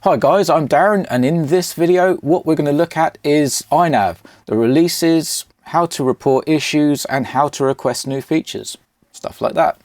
Hi guys, I'm Darren, and in this video what we're going to look at is INAV, the releases, how to report issues and how to request new features, stuff like that.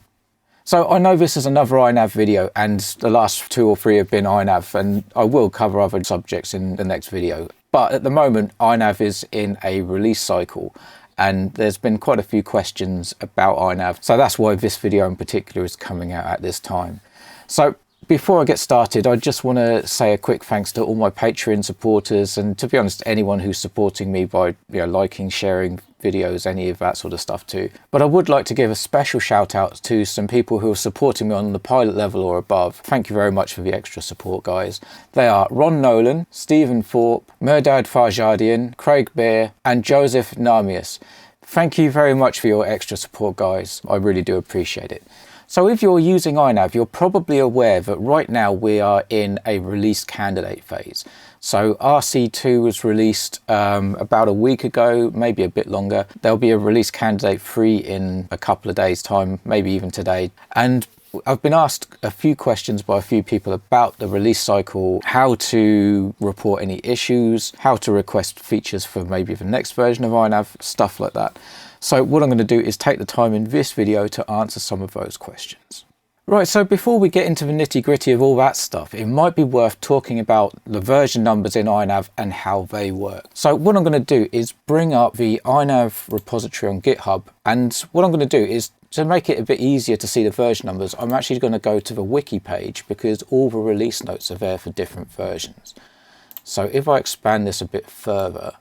So I know this is another INAV video and the last 2 or 3 have been INAV, and I will cover other subjects in the next video. But at the moment INAV is in a release cycle and there's been quite a few questions about INAV. So that's why this video in particular is coming out at this time. So before I get started, I just want to say a quick thanks to all my Patreon supporters, and to be honest, anyone who's supporting me by liking, sharing videos, any of that sort of stuff too. But I would like to give a special shout out to some people who are supporting me on the pilot level or above. Thank you very much for the extra support, guys. They are Ron Nolan, Stephen Thorpe, Merdad Farjadian, Craig Beer and Joseph Namius. Thank you very much for your extra support, guys. I really do appreciate it. So if you're using INAV, you're probably aware that right now we are in a release candidate phase. So RC2 was released about a week ago, maybe a bit longer. There'll be a release candidate 3 in a couple of days' time, maybe even today. And I've been asked a few questions by a few people about the release cycle, how to report any issues, how to request features for maybe the next version of INAV, stuff like that. So what I'm going to do is take the time in this video to answer some of those questions. Right, so before we get into the nitty-gritty of all that stuff, it might be worth talking about the version numbers in INAV and how they work. So what I'm going to do is bring up the INAV repository on GitHub, and what I'm going to do is, to make it a bit easier to see the version numbers, I'm actually going to go to the wiki page because all the release notes are there for different versions. So if I expand this a bit further,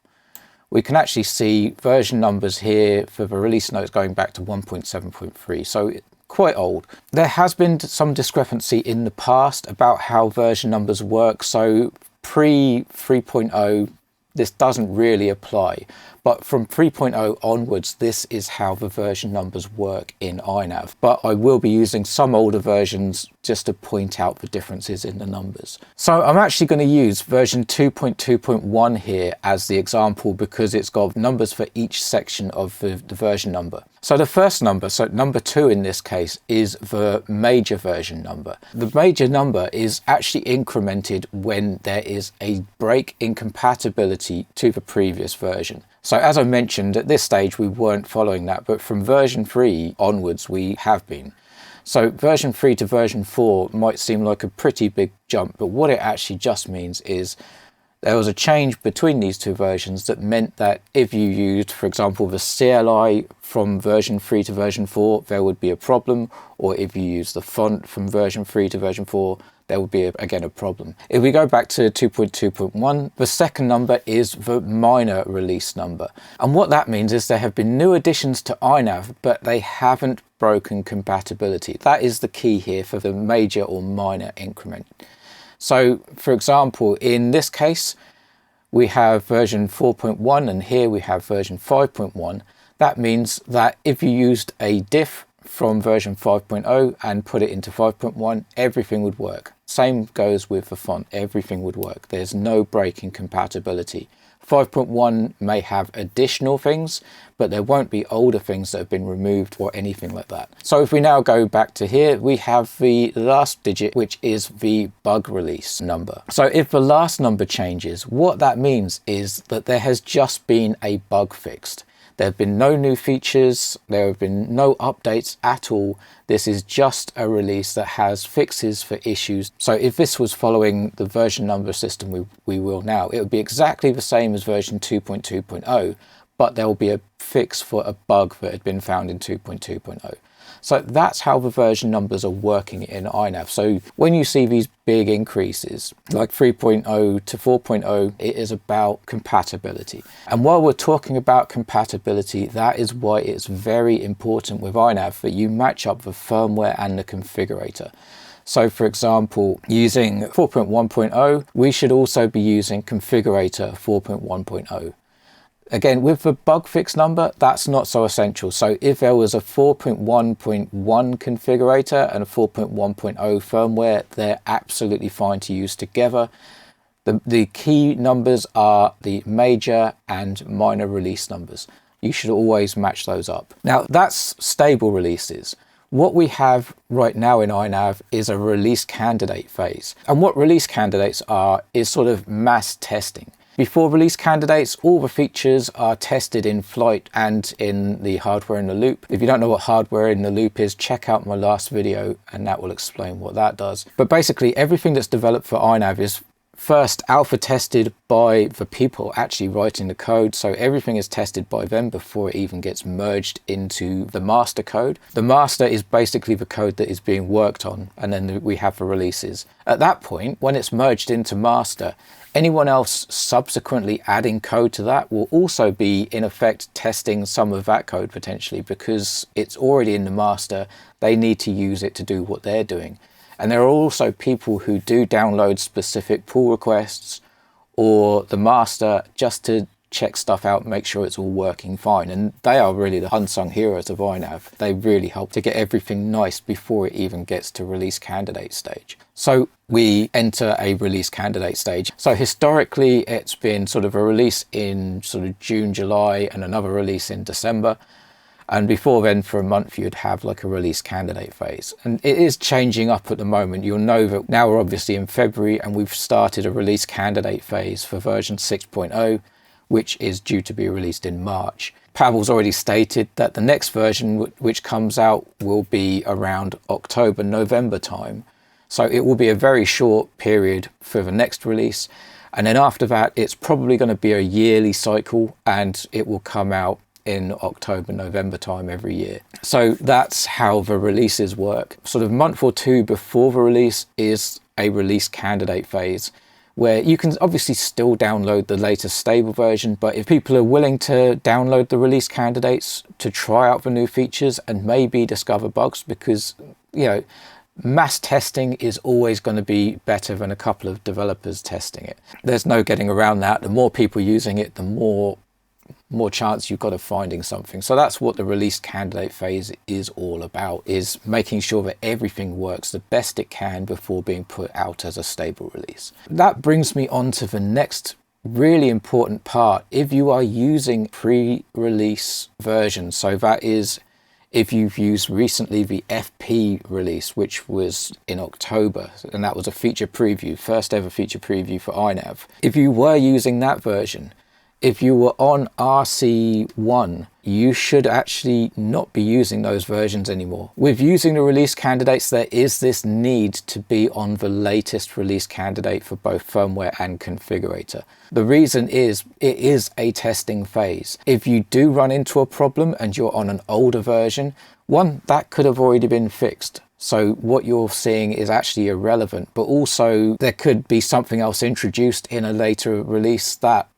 we can actually see version numbers here for the release notes going back to 1.7.3, so quite old. There has been some discrepancy in the past about how version numbers work, so pre 3.0 this doesn't really apply, but from 3.0 onwards this is how the version numbers work in INAV. But I will be using some older versions just to point out the differences in the numbers. So I'm actually going to use version 2.2.1 here as the example because it's got numbers for each section of the version number. So the first number, so number 2 in this case, is the major version number. The major number is actually incremented when there is a break in compatibility to the previous version. So as I mentioned, at this stage we weren't following that, but from version 3 onwards we have been. So version 3 to version 4 might seem like a pretty big jump, but what it actually just means is there was a change between these 2 versions that meant that if you used, for example, the CLI from version 3 to version 4, there would be a problem, or if you use the font from version 3 to version 4, there would be, again, a problem. If we go back to 2.2.1, the second number is the minor release number. And what that means is there have been new additions to INAV, but they haven't broken compatibility. That is the key here for the major or minor increment. So, for example, in this case, we have version 4.1 and here we have version 5.1. That means that if you used a diff from version 5.0 and put it into 5.1, everything would work. Same goes with the font, everything would work. There's no break in compatibility. 5.1 may have additional things, but there won't be older things that have been removed or anything like that. So if we now go back to here, we have the last digit, which is the bug release number. So if the last number changes, what that means is that there has just been a bug fixed. There have been no new features, there have been no updates at all. This is just a release that has fixes for issues. So if this was following the version number system we will now, it would be exactly the same as version 2.2.0, but there will be a fix for a bug that had been found in 2.2.0. So that's how the version numbers are working in INAV. So when you see these big increases, like 3.0 to 4.0, it is about compatibility. And while we're talking about compatibility, that is why it's very important with INAV that you match up the firmware and the configurator. So for example, using 4.1.0, we should also be using Configurator 4.1.0. Again, with the bug fix number, that's not so essential. So if there was a 4.1.1 configurator and a 4.1.0 firmware, they're absolutely fine to use together. The key numbers are the major and minor release numbers. You should always match those up. Now, that's stable releases. What we have right now in INAV is a release candidate phase. And what release candidates are is sort of mass testing. Before release candidates, all the features are tested in flight and in the hardware in the loop. If you don't know what hardware in the loop is, check out my last video and that will explain what that does. But basically everything that's developed for INAV is first alpha tested by the people actually writing the code. So everything is tested by them before it even gets merged into the master code. The master is basically the code that is being worked on, and then we have the releases. At that point, when it's merged into master, anyone else subsequently adding code to that will also be in effect testing some of that code potentially, because it's already in the master. They need to use it to do what they're doing. And there are also people who do download specific pull requests or the master just to check stuff out, make sure it's all working fine. And they are really the unsung heroes of INAV. They really help to get everything nice before it even gets to release candidate stage. So we enter a release candidate stage. So historically, it's been sort of a release in sort of June, July, and another release in December. And before then, for a month, you'd have like a release candidate phase. And it is changing up at the moment. You'll know that now we're obviously in February and we've started a release candidate phase for version 6.0, which is due to be released in March. Pavel's already stated that the next version, which comes out, will be around October, November time. So it will be a very short period for the next release. And then after that, it's probably going to be a yearly cycle and it will come out in October, November time every year. So that's how the releases work. Sort of a month or two before the release is a release candidate phase, where you can obviously still download the latest stable version, but if people are willing to download the release candidates to try out the new features and maybe discover bugs, because, you know, mass testing is always going to be better than a couple of developers testing it. There's no getting around that. The more people using it, the more chance you've got of finding something. So that's what the release candidate phase is all about, is making sure that everything works the best it can before being put out as a stable release. That brings me on to the next really important part. If you are using pre-release versions, so that is if you've used recently the FP release, which was in October, and that was a feature preview, first ever feature preview for INAV. If you were using that version, if you were on RC1, you should actually not be using those versions anymore. With using the release candidates, there is this need to be on the latest release candidate for both firmware and configurator. The reason is it is a testing phase. If you do run into a problem and you're on an older version, one, that could have already been fixed. So what you're seeing is actually irrelevant, but also there could be something else introduced in a later release that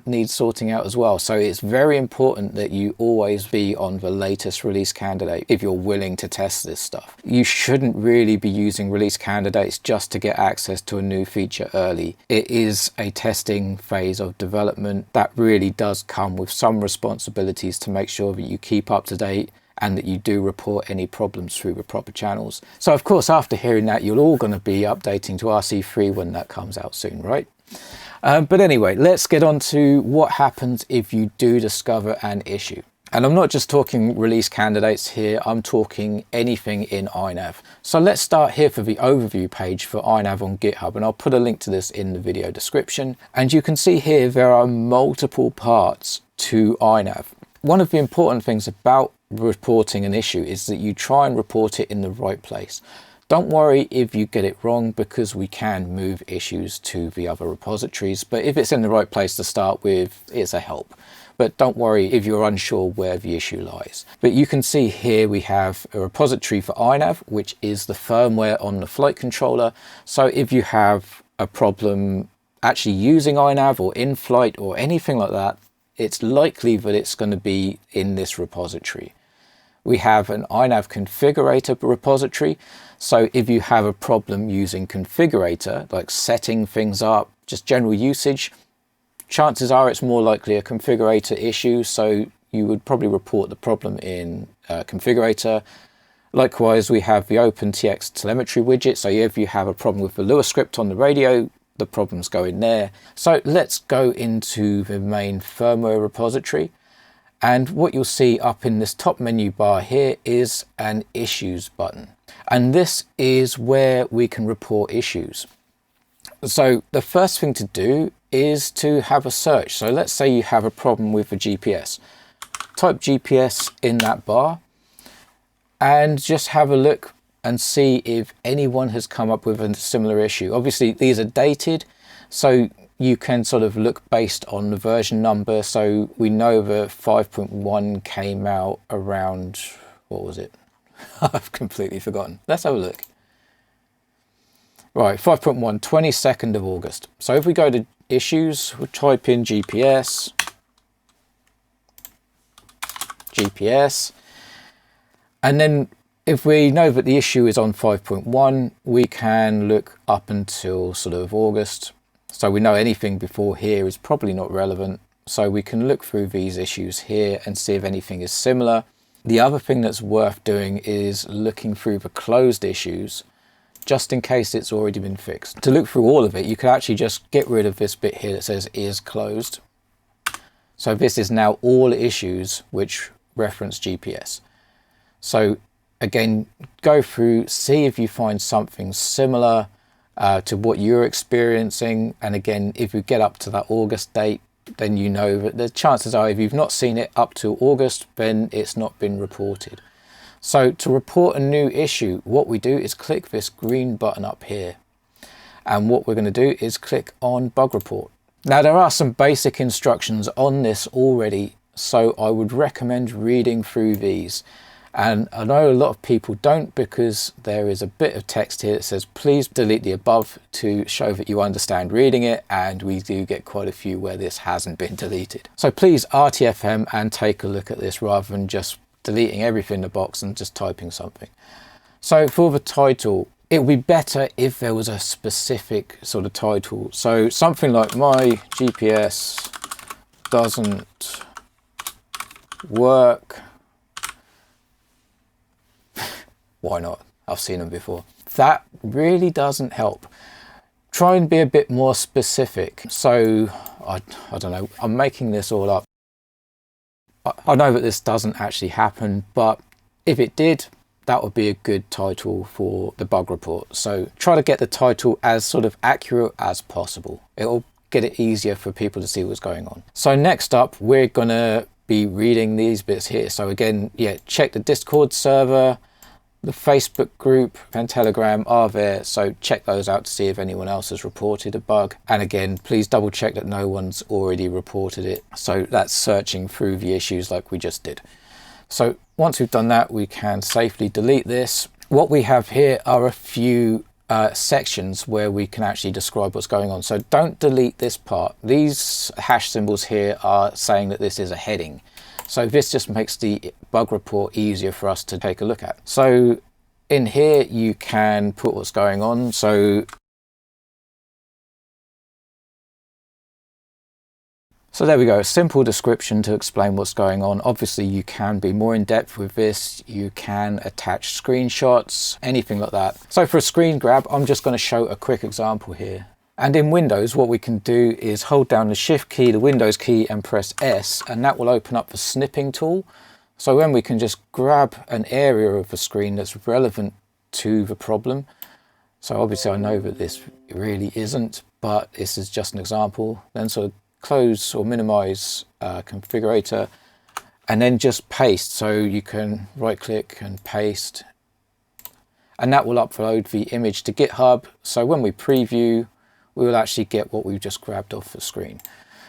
needs sorting out as well. So it's very important that you always be on the latest release candidate if you're willing to test this stuff. You shouldn't really be using release candidates just to get access to a new feature early. It is a testing phase of development that really does come with some responsibilities to make sure that you keep up to date and that you do report any problems through the proper channels. So of course, after hearing that, you're all going to be updating to RC3 when that comes out soon, right? But anyway, let's get on to what happens if you do discover an issue. And I'm not just talking release candidates here, I'm talking anything in INAV. So let's start here for the overview page for INAV on GitHub, and I'll put a link to this in the video description. And you can see here there are multiple parts to INAV. One of the important things about reporting an issue is that you try and report it in the right place. Don't worry if you get it wrong, because we can move issues to the other repositories, but if it's in the right place to start with, it's a help. But don't worry if you're unsure where the issue lies. But you can see here we have a repository for INAV, which is the firmware on the flight controller. So if you have a problem actually using INAV or in flight or anything like that, it's likely that it's going to be in this repository. We have an INAV configurator repository. So if you have a problem using configurator, like setting things up, just general usage, chances are it's more likely a configurator issue. So you would probably report the problem in configurator. Likewise, we have the OpenTX telemetry widget. So if you have a problem with the Lua script on the radio, the problems go in there. So let's go into the main firmware repository. And what you'll see up in this top menu bar here is an issues button. And this is where we can report issues. So the first thing to do is to have a search. So let's say you have a problem with the GPS. Type GPS in that bar and just have a look and see if anyone has come up with a similar issue. Obviously these are dated, so you can sort of look based on the version number. So we know the 5.1 came out around, what was it? I've completely forgotten. Let's have a look. Right, 5.1, 22nd of August. So if we go to issues, we'll type in GPS, and then if we know that the issue is on 5.1, we can look up until sort of August. So we know anything before here is probably not relevant. So we can look through these issues here and see if anything is similar. The other thing that's worth doing is looking through the closed issues, just in case it's already been fixed. To look through all of it, you could actually just get rid of this bit here that says is closed. So this is now all issues which reference GPS. So again, go through, see if you find something similar to what you're experiencing. And again, if you get up to that August date, then you know that the chances are if you've not seen it up to August, then it's not been reported. So to report a new issue, what we do is click this green button up here. And what we're going to do is click on bug report. Now there are some basic instructions on this already, so I would recommend reading through these. And I know a lot of people don't, because there is a bit of text here that says please delete the above to show that you understand reading it, and we do get quite a few where this hasn't been deleted. So please RTFM and take a look at this rather than just deleting everything in the box and just typing something. So for the title, it would be better if there was a specific sort of title. So something like my GPS doesn't work. Why not? I've seen them before. That really doesn't help. Try and be a bit more specific. So I don't know, I'm making this all up. I know that this doesn't actually happen, but if it did, that would be a good title for the bug report. So try to get the title as sort of accurate as possible. It'll get it easier for people to see what's going on. So next up, we're gonna be reading these bits here. So again, yeah, check the Discord server, the Facebook group and Telegram are there, so check those out to see if anyone else has reported a bug. And again, please double check that no one's already reported it. So that's searching through the issues like we just did. So once we've done that, we can safely delete this. What we have here are a few sections where we can actually describe what's going on. So don't delete this part. These hash symbols here are saying that this is a heading. So this just makes the bug report easier for us to take a look at. So in here, you can put what's going on. So there we go, a simple description to explain what's going on. Obviously, you can be more in depth with this. You can attach screenshots, anything like that. So for a screen grab, I'm just going to show a quick example here. And in Windows, what we can do is hold down the Shift key, the Windows key, and press S, and that will open up the snipping tool. So when we can just grab an area of the screen that's relevant to the problem. So obviously I know that this really isn't, but this is just an example. Then sort of close or minimize Configurator, and then just paste. So you can right click and paste, and that will upload the image to GitHub. So when we preview, we will actually get what we've just grabbed off the screen.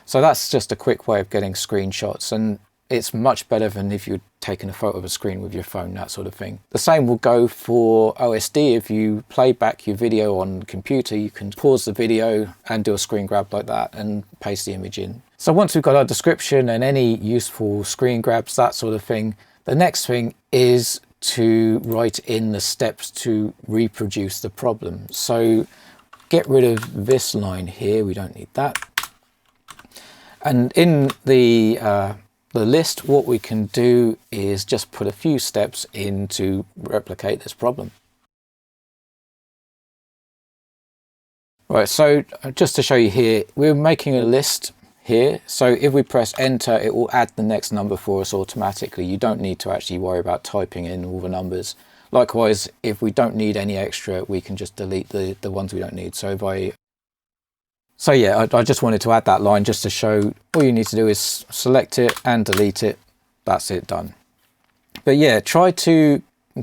So that's just a quick way of getting screenshots, and it's much better than if you'd taken a photo of a screen with your phone, that sort of thing. The same will go for OSD. If you play back your video on the computer, you can pause the video and do a screen grab like that and paste the image in. So once we've got our description and any useful screen grabs, that sort of thing, the next thing is to write in the steps to reproduce the problem. So get rid of this line here, we don't need that. And in the list, what we can do is just put a few steps in to replicate this problem. Right, so just to show you here, we're making a list here. So if we press enter, it will add the next number for us automatically. You don't need to actually worry about typing in all the numbers. Likewise, if we don't need any extra, we can just delete the ones we don't need. So yeah, I just wanted to add that line just to show all you need to do is select it and delete it. That's it, done. But yeah, try to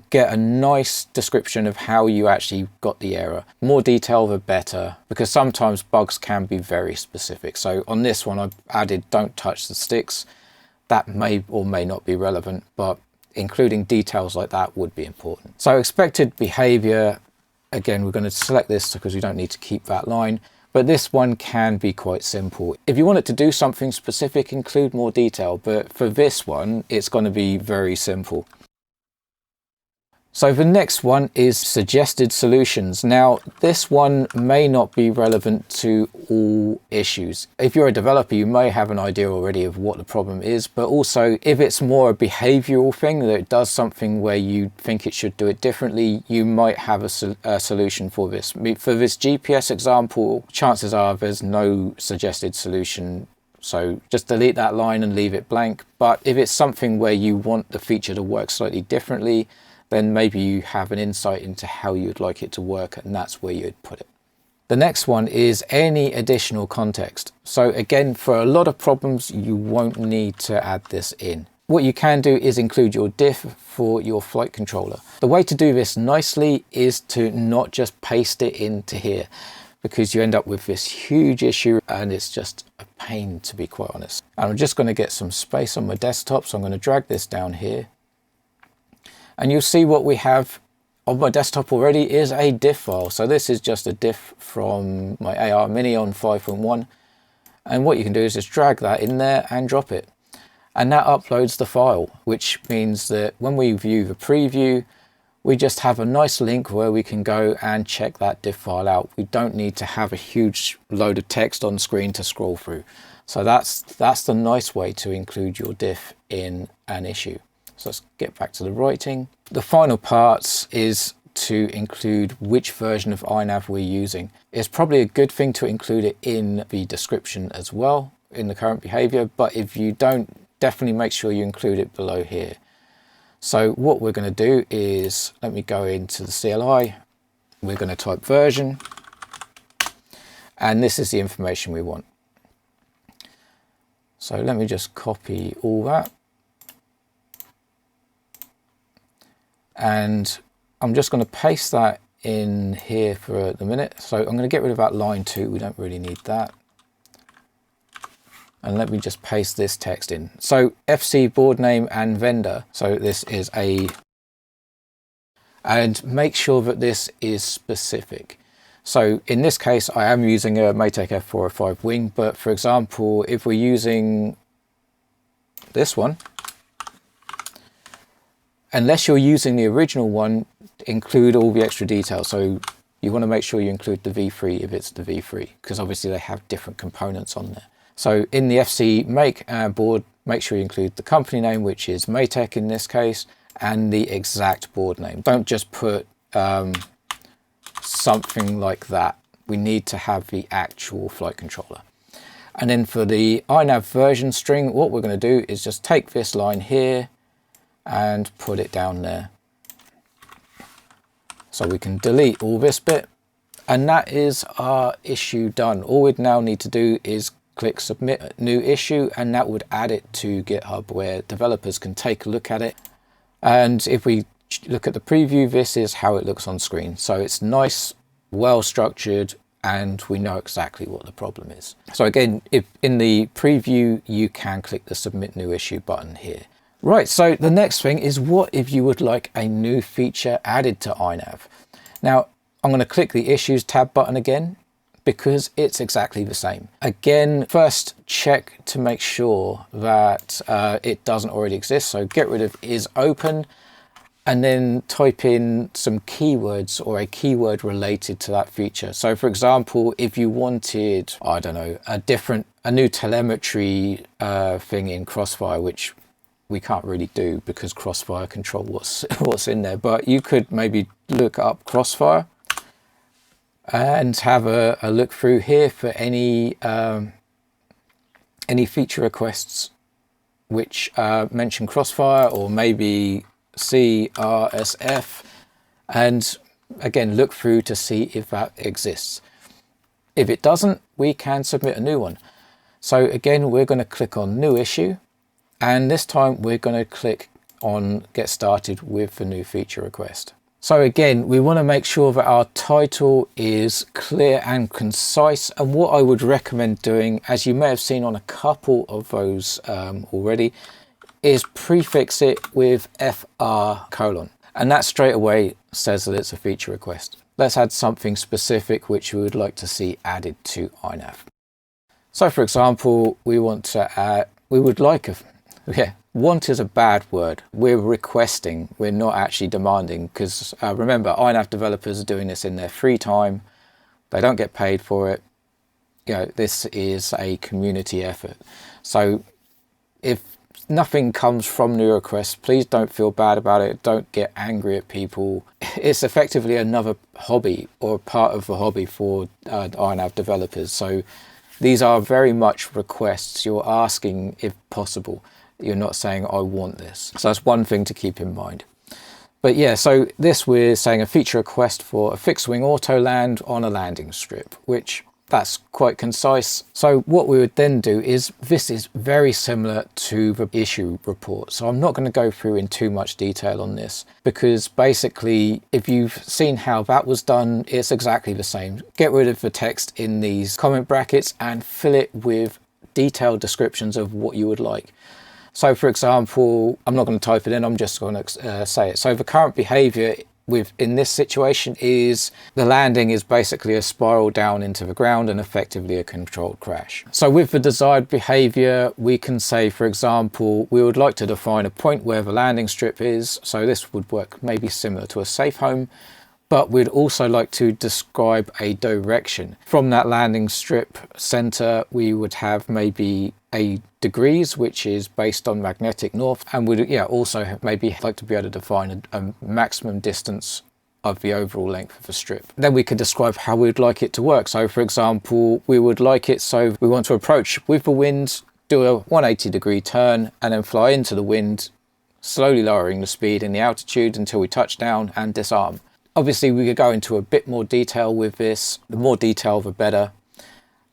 get a nice description of how you actually got the error. More detail the better, because sometimes bugs can be very specific. So on this one, I've added don't touch the sticks. That may or may not be relevant, but including details like that would be important. So expected behavior, again, we're going to select this because we don't need to keep that line. But this one can be quite simple. If you want it to do something specific, include more detail. But for this one, it's going to be very simple. So the next one is suggested solutions. Now, this one may not be relevant to all issues. If you're a developer, you may have an idea already of what the problem is, but also if it's more a behavioral thing, that it does something where you think it should do it differently, you might have a solution for this. For this GPS example, chances are there's no suggested solution. So just delete that line and leave it blank. But if it's something where you want the feature to work slightly differently, then maybe you have an insight into how you'd like it to work, and that's where you'd put it. The next one is any additional context. So again, for a lot of problems, you won't need to add this in. What you can do is include your diff for your flight controller. The way to do this nicely is to not just paste it into here, because you end up with this huge issue and it's just a pain, to be quite honest. And I'm just going to get some space on my desktop, so I'm going to drag this down here. And you'll see what we have on my desktop already is a diff file. So this is just a diff from my AR Mini on 5.1. And what you can do is just drag that in there and drop it. And that uploads the file, which means that when we view the preview, we just have a nice link where we can go and check that diff file out. We don't need to have a huge load of text on screen to scroll through. So that's the nice way to include your diff in an issue. So let's get back to the writing. The final part is to include which version of INAV we're using. It's probably a good thing to include it in the description as well, in the current behavior, but if you don't, definitely make sure you include it below here. So what we're going to do is, let me go into the CLI, we're going to type version, and this is the information we want. So let me just copy all that. And I'm just going to paste that in here for the minute. So I'm going to get rid of that line 2. We don't really need that. And let me just paste this text in. So FC board name and vendor. So this is and make sure that this is specific. So in this case, I am using a Maytag F405 wing, but for example, if we're using this one, unless you're using the original one, include all the extra details. So you want to make sure you include the V3 if it's the V3, because obviously they have different components on there. So in the FC make board, make sure you include the company name, which is Maytag in this case, and the exact board name. Don't just put something like that. We need to have the actual flight controller. And then for the INAV version string, what we're going to do is just take this line here and put it down there. So we can delete all this bit, and that is our issue done. All we'd now need to do is click submit new issue, and that would add it to GitHub where developers can take a look at it. And if we look at the preview, this is how it looks on screen. So it's nice, well structured, and we know exactly what the problem is. So again, if in the preview, you can click the submit new issue button here. Right, so the next thing is, what if you would like a new feature added to INAV? Now, I'm going to click the Issues tab button again, because it's exactly the same. Again, first check to make sure that it doesn't already exist. So get rid of is open, and then type in some keywords or a keyword related to that feature. So for example, if you wanted, I don't know, a new telemetry thing in Crossfire, which we can't really do because Crossfire control what's in there, but you could maybe look up Crossfire and have a look through here for any any feature requests which mention Crossfire or maybe CRSF, and again look through to see if that exists. If it doesn't, we can submit a new one. So again, we're going to click on New Issue, and this time we're going to click on Get Started with the new feature request. So again, we want to make sure that our title is clear and concise, and what I would recommend doing, as you may have seen on a couple of those already, is prefix it with FR:, and that straight away says that it's a feature request. Let's add something specific which we would like to see added to INAV. So for example, we want to add, want is a bad word. We're requesting, we're not actually demanding, because remember, INAV developers are doing this in their free time. They don't get paid for it. You know, this is a community effort. So if nothing comes from new requests, please don't feel bad about it. Don't get angry at people. It's effectively another hobby or part of the hobby for INAV developers. So these are very much requests. You're asking if possible. You're not saying I want this. So that's one thing to keep in mind. But yeah, so this we're saying a feature request for a fixed wing auto land on a landing strip, which that's quite concise. So what we would then do is, this is very similar to the issue report. So I'm not going to go through in too much detail on this, because basically if you've seen how that was done, it's exactly the same. Get rid of the text in these comment brackets and fill it with detailed descriptions of what you would like. So for example, I'm not going to type it in, I'm just going to say it. So the current behavior in this situation is the landing is basically a spiral down into the ground and effectively a controlled crash. So with the desired behavior, we can say, for example, we would like to define a point where the landing strip is. So this would work maybe similar to a safe home, but we'd also like to describe a direction. From that landing strip center, we would have maybe a degrees, which is based on magnetic north, and we'd also maybe like to be able to define a maximum distance of the overall length of the strip. Then we could describe how we'd like it to work. So for example, we would like it so we want to approach with the wind, do a 180-degree turn, and then fly into the wind, slowly lowering the speed and the altitude until we touch down and disarm. Obviously, we could go into a bit more detail with this. The more detail, the better.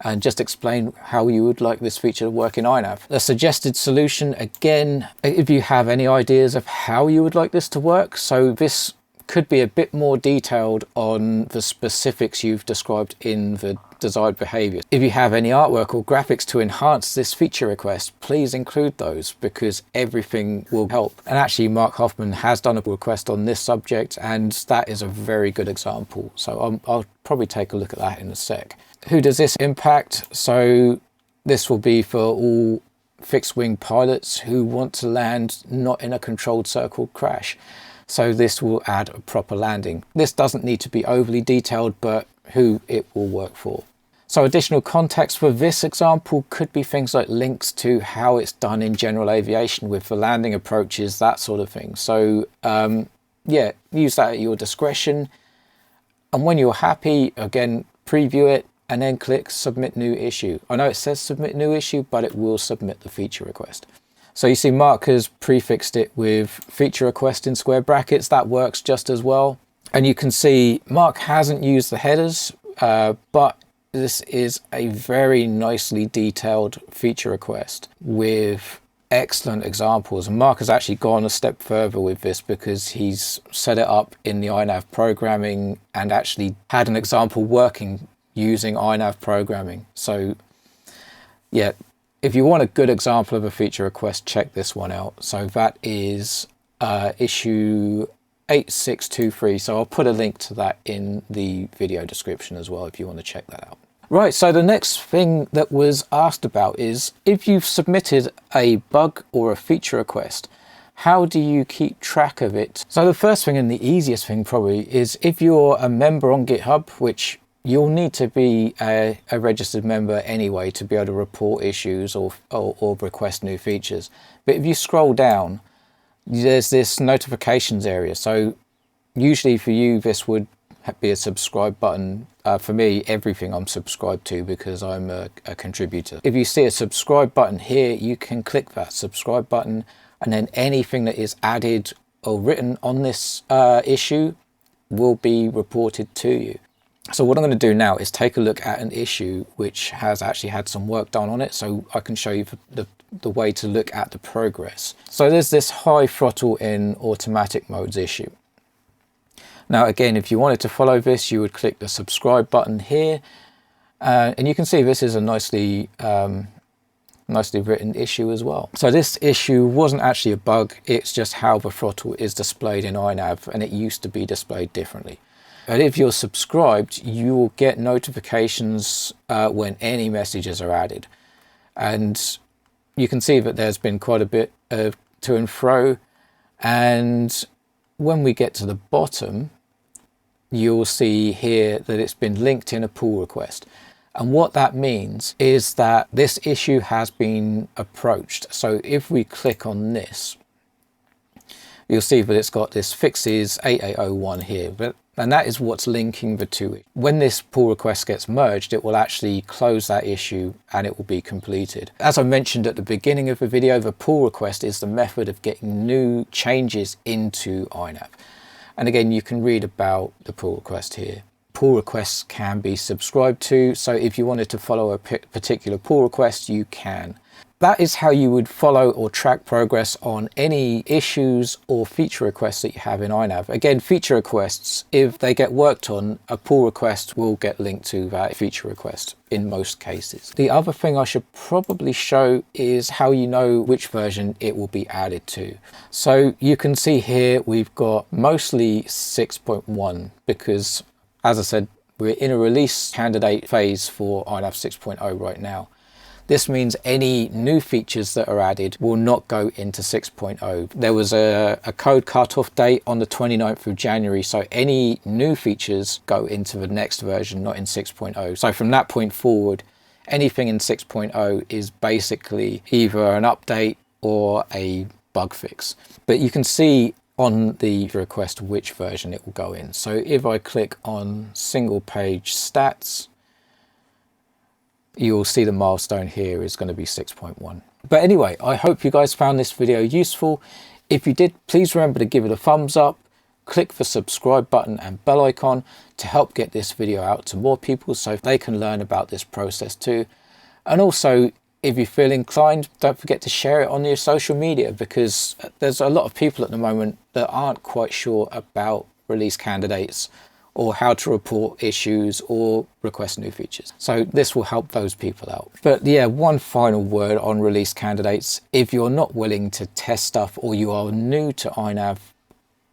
And just explain how you would like this feature to work in INAV. The suggested solution, again, if you have any ideas of how you would like this to work. So this could be a bit more detailed on the specifics you've described in the desired behavior. If you have any artwork or graphics to enhance this feature request, please include those, because everything will help. And actually, Marc Hoffman has done a request on this subject, and that is a very good example. So I'll probably take a look at that in a sec. Who does this impact? So this will be for all fixed wing pilots who want to land not in a controlled circle crash. So this will add a proper landing. This doesn't need to be overly detailed, but who it will work for. So additional context for this example could be things like links to how it's done in general aviation with the landing approaches, that sort of thing. So yeah, use that at your discretion. And when you're happy, again, preview it and then click Submit New Issue. I know it says Submit New Issue, but it will submit the feature request. So you see Marc has prefixed it with feature request in square brackets. That works just as well. And you can see Marc hasn't used the headers, but this is a very nicely detailed feature request with excellent examples. And Marc has actually gone a step further with this, because he's set it up in the INAV programming and actually had an example working using INAV programming. So yeah, if you want a good example of a feature request, check this one out. So that is issue 8623. So I'll put a link to that in the video description as well if you want to check that out. Right, so the next thing that was asked about is, if you've submitted a bug or a feature request, how do you keep track of it? So the first thing, and the easiest thing probably, is if you're a member on GitHub, which you'll need to be a registered member anyway to be able to report issues or request new features. But if you scroll down, there's this notifications area. So usually for you, this would be a subscribe button. For me, everything I'm subscribed to because I'm a contributor. If you see a subscribe button here, you can click that subscribe button, and then anything that is added or written on this issue will be reported to you. So what I'm going to do now is take a look at an issue which has actually had some work done on it, so I can show you the way to look at the progress. So there's this high throttle in automatic modes issue. Now again, if you wanted to follow this, you would click the subscribe button here, and you can see this is a nicely written issue as well. So this issue wasn't actually a bug, it's just how the throttle is displayed in INAV, and it used to be displayed differently. But if you're subscribed, you will get notifications when any messages are added. And you can see that there's been quite a bit of to and fro. And when we get to the bottom, you'll see here that it's been linked in a pull request. And what that means is that this issue has been approached. So if we click on this, you'll see that it's got this fixes 8801 here, and that is what's linking the two. When this pull request gets merged, it will actually close that issue and it will be completed. As I mentioned at the beginning of the video, the pull request is the method of getting new changes into INAV. And again, you can read about the pull request here. Pull requests can be subscribed to, so if you wanted to follow a particular pull request, you can. That is how you would follow or track progress on any issues or feature requests that you have in INAV. Again, feature requests, if they get worked on, a pull request will get linked to that feature request in most cases. The other thing I should probably show is how you know which version it will be added to. So you can see here we've got mostly 6.1 because, as I said, we're in a release candidate phase for INAV 6.0 right now. This means any new features that are added will not go into 6.0. There was a code cutoff date on the 29th of January, so any new features go into the next version, not in 6.0. So from that point forward, anything in 6.0 is basically either an update or a bug fix. But you can see on the request which version it will go in. So if I click on single page stats, you'll see the milestone here is going to be 6.1. But anyway, I hope you guys found this video useful. If you did, please remember to give it a thumbs up, click the subscribe button and bell icon to help get this video out to more people so they can learn about this process too. And also, if you feel inclined, don't forget to share it on your social media, because there's a lot of people at the moment that aren't quite sure about release candidates or how to report issues or request new features. So this will help those people out. But yeah, one final word on release candidates. If you're not willing to test stuff or you are new to INAV,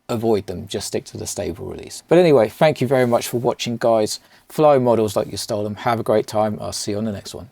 avoid them, just stick to the stable release. But anyway, thank you very much for watching, guys. Fly models like you stole them. Have a great time. I'll see you on the next one.